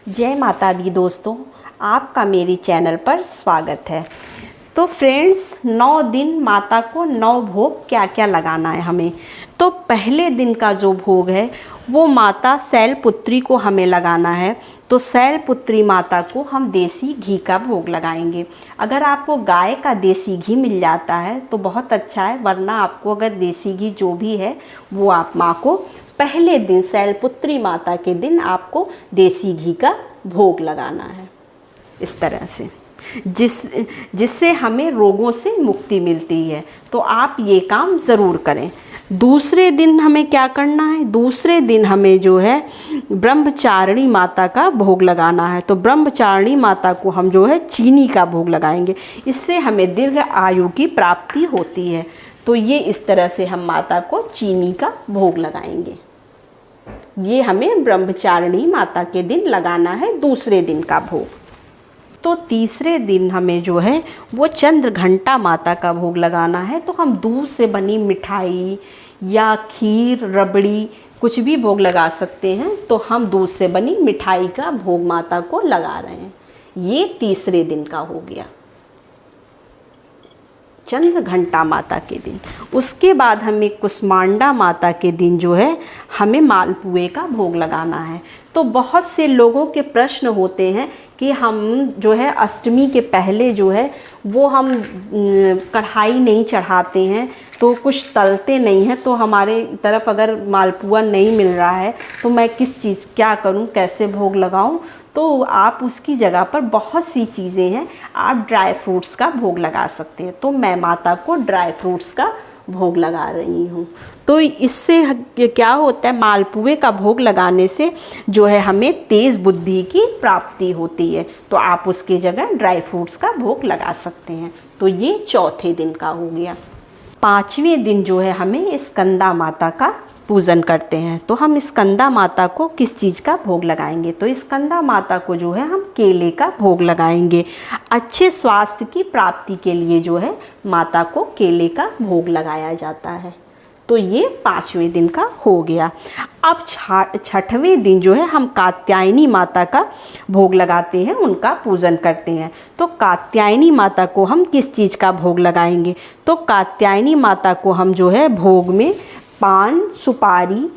जय माता दी दोस्तों, आपका मेरे चैनल पर स्वागत है। तो फ्रेंड्स, 9 दिन माता को 9 भोग क्या क्या लगाना है हमें। तो पहले दिन का जो भोग है वो माता शैलपुत्री को हमें लगाना है। तो शैलपुत्री माता को हम देसी घी का भोग लगाएंगे। अगर आपको गाय का देसी घी मिल जाता है तो बहुत अच्छा है, वरना आपको अगर देसी घी जो भी है वो आप माँ को पहले दिन शैलपुत्री माता के दिन आपको देसी घी का भोग लगाना है, इस तरह से जिससे हमें रोगों से मुक्ति मिलती है। तो आप ये काम ज़रूर करें। दूसरे दिन हमें क्या करना है, दूसरे दिन हमें जो है ब्रह्मचारिणी माता का भोग लगाना है। तो ब्रह्मचारिणी माता को हम जो है चीनी का भोग लगाएंगे, इससे हमें दीर्घ आयु की प्राप्ति होती है। तो ये इस तरह से हम माता को चीनी का भोग लगाएंगे। ये हमें ब्रह्मचारिणी माता के दिन लगाना है, दूसरे दिन का भोग। तो तीसरे दिन हमें जो है वो चंद्रघंटा माता का भोग लगाना है। तो हम दूध से बनी मिठाई या खीर, रबड़ी, कुछ भी भोग लगा सकते हैं। तो हम दूध से बनी मिठाई का भोग माता को लगा रहे हैं। ये तीसरे दिन का हो गया, चंद्रघंटा माता के दिन। उसके बाद हमें कुष्मांडा माता के दिन जो है हमें मालपुए का भोग लगाना है। तो बहुत से लोगों के प्रश्न होते हैं कि हम जो है अष्टमी के पहले जो है वो हम कढ़ाई नहीं चढ़ाते हैं, तो कुछ तलते नहीं हैं। तो हमारे तरफ अगर मालपुआ नहीं मिल रहा है तो मैं किस चीज़ क्या करूं, कैसे भोग लगाऊं। तो आप उसकी जगह पर बहुत सी चीज़ें हैं, आप ड्राई फ्रूट्स का भोग लगा सकते हैं। तो मैं माता को ड्राई फ्रूट्स का भोग लगा रही हूँ। तो इससे क्या होता है, मालपुए का भोग लगाने से जो है हमें तेज़ बुद्धि की प्राप्ति होती है। तो आप उसकी जगह ड्राई फ्रूट्स का भोग लगा सकते हैं। तो ये चौथे दिन का हो गया। पाँचवें दिन जो है हमें स्कंदा माता का पूजन करते हैं। तो हम स्कंदा माता को किस चीज़ का भोग लगाएंगे, तो स्कंदा माता को जो है हम केले का भोग लगाएंगे। अच्छे स्वास्थ्य की प्राप्ति के लिए जो है माता को केले का भोग लगाया जाता है। तो ये पाँचवें दिन का हो गया। अब छठवें दिन जो है हम कात्यायनी माता का भोग लगाते हैं, उनका पूजन करते हैं। तो कात्यायनी माता को हम किस चीज़ का भोग लगाएंगे, तो कात्यायनी माता को हम जो है भोग में पान, सुपारी,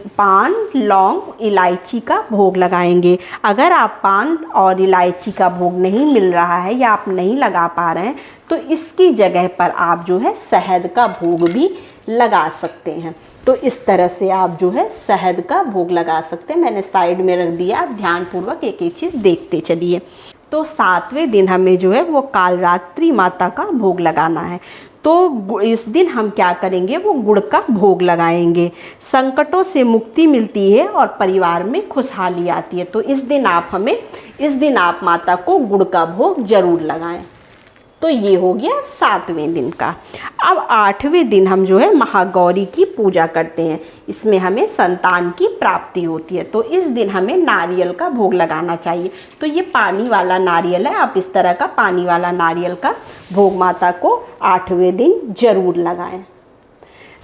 पान, लौंग, इलायची का भोग लगाएंगे। अगर आप पान और इलायची का भोग नहीं मिल रहा है या आप नहीं लगा पा रहे हैं तो इसकी जगह पर आप जो है शहद का भोग भी लगा सकते हैं। तो इस तरह से आप जो है शहद का भोग लगा सकते हैं। मैंने साइड में रख दिया, आप ध्यानपूर्वक एक एक चीज़ देखते चलिए। तो सातवें दिन हमें जो है वो कालरात्रि माता का भोग लगाना है। तो इस दिन हम क्या करेंगे, वो गुड़ का भोग लगाएंगे। संकटों से मुक्ति मिलती है और परिवार में खुशहाली आती है। तो इस दिन आप माता को गुड़ का भोग जरूर लगाएं। तो ये हो गया सातवें दिन का। अब आठवें दिन हम जो है महागौरी की पूजा करते हैं। इसमें हमें संतान की प्राप्ति होती है। तो इस दिन हमें नारियल का भोग लगाना चाहिए। तो ये पानी वाला नारियल है, आप इस तरह का पानी वाला नारियल का भोग माता को आठवें दिन जरूर लगाएं।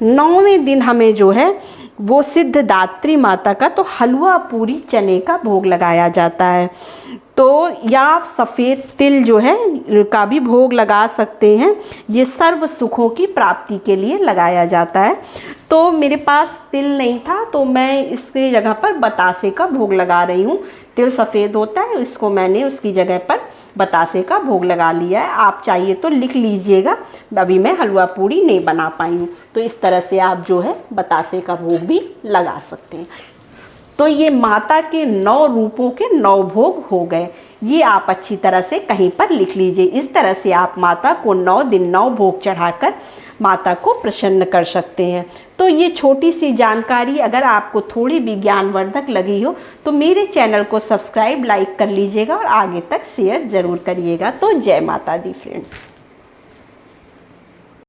नौवें दिन हमें जो है वो सिद्धदात्री माता का तो हलवा पूरी चने का भोग लगाया जाता है। तो या सफ़ेद तिल जो है का भी भोग लगा सकते हैं। ये सर्व सुखों की प्राप्ति के लिए लगाया जाता है। तो मेरे पास तिल नहीं था तो मैं इसकी जगह पर बतासे का भोग लगा रही हूँ। तिल सफ़ेद होता है, इसको मैंने उसकी जगह पर बतासे का भोग लगा लिया है। आप चाहिए तो लिख लीजिएगा, अभी मैं हलवा पूड़ी नहीं बना पाई हूँ। तो इस तरह से आप जो है बतासे का भोग भी लगा सकते हैं। तो ये माता के 9 रूपों के 9 भोग हो गए। ये आप अच्छी तरह से कहीं पर लिख लीजिए। इस तरह से आप माता को 9 दिन 9 भोग चढ़ाकर माता को प्रसन्न कर सकते हैं। तो ये छोटी सी जानकारी अगर आपको थोड़ी भी ज्ञानवर्धक लगी हो तो मेरे चैनल को सब्सक्राइब, लाइक कर लीजिएगा और आगे तक शेयर ज़रूर करिएगा। तो जय माता दी फ्रेंड्स।